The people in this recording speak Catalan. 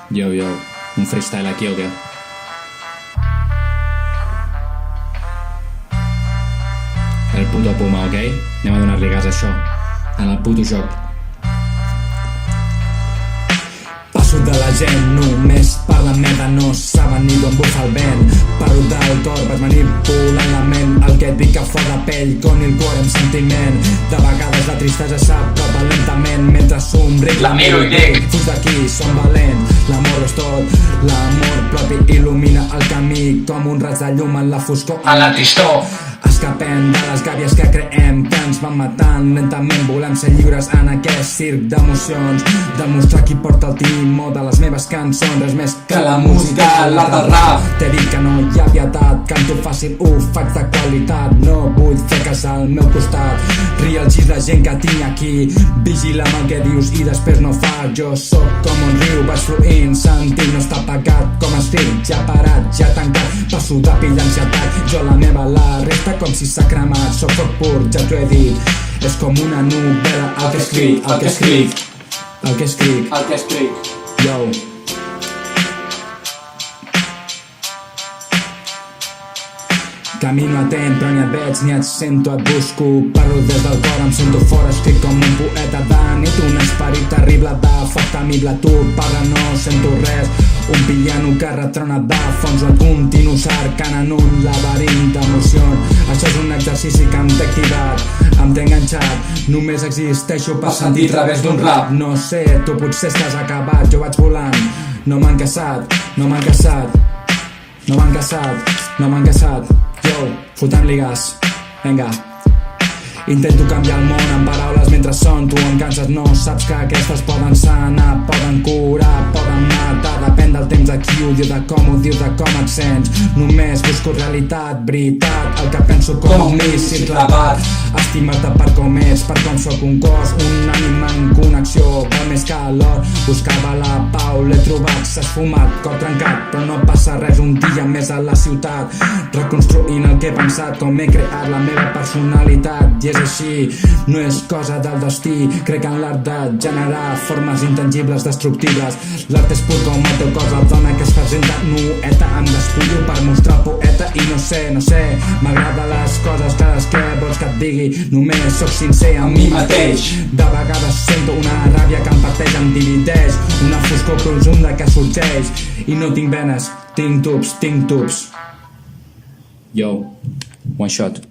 Yo, un freestyle aquí o què? El puto Puma, ok? Anem a donar-li gas a això, en el puto joc. Passo de la gent, només parlen merda, no saben ni d'on bufa el vent. Parlo del cor, vaig manipulant la ment, el que et dic a flor de pell, con el cor amb sentiment. De vegades la tristesa s'apropa lentament, mentre somric La miro i dic: fuig d'aquí, som valents, l'amor és tot, l'amor propi il·lumina el camí, com un raig de llum en la foscor, en la tristor. Escapem de les gàbies que creem, que ens van matant lentament. Volem ser lliures en aquest circ d'emocions, demostrar qui porta el timó de les meves cançons. Res més que la música, l'art del rap. T'he dit que no hi ha pietat, canto fàcil, ho faig de qualitat. No vull fer cas al meu costat, ria el gis de gent que tinc aquí. Vigila amb el que dius i després no fa. Jo sóc com un riu, vaig fluint, sentint no està pagat. Com estic, ja parat, ja tancat, passo de pilla ansietat. Jo la meva, la resta com si s'ha cremat. Soc foc pur, ja t'ho he dit, és com una novel·la. El que escric, el que escric, el que escric, El que escric. yo. Camino atent, però ni et veig ni et sento, et busco. Parlo des del cor, em sento fora, escric com un poeta de nit. Un esperit terrible de foc temible. Tu parla, no sento res. Un piano que retrona de fons. O et continuo cercant en un laberint d'emocions. Això és un exercici que em té activat, em té enganxat. Només existeixo per sentir a través d'un rap. No sé, tu potser estàs acabat, jo vaig volant. No m'han caçat, no m'han caçat, no m'han caçat, no m'han caçat. Yo, fotent-li gas, vinga. Intento canviar el món amb paraules mentre són. Tu em canses, no saps que aquestes poden sanar, poden curar, poden matar. Depèn del temps de qui ho diu, de com ho dius, de com et sents. Només busco realitat, veritat, el que penso com un míssil clavat. Estimar-te per com ets, per com sóc un cos, un ànima en connexió, val més que l'or. Buscava la pau, l'he trobat, s'ha esfumat, cor trencat, però no passa res, un dia més a la ciutat. Reconstruint el que he pensat, com he creat la meva personalitat. I és així, no és cosa del destí. Crec en l'art de generar formes intangibles, destructibles. L'art és pur com el teu cos, la dona que es presenta nueta. Em despullo per mostrar poeta i no sé, m'agrada les coses clares que vols que et digui. Només sóc sincer amb mi mateix. De vegades sento una ràbia que em parteix, em divideix. Una foscor profunda que sorgeix. I no tinc venes, tinc tubs. Yo, one shot.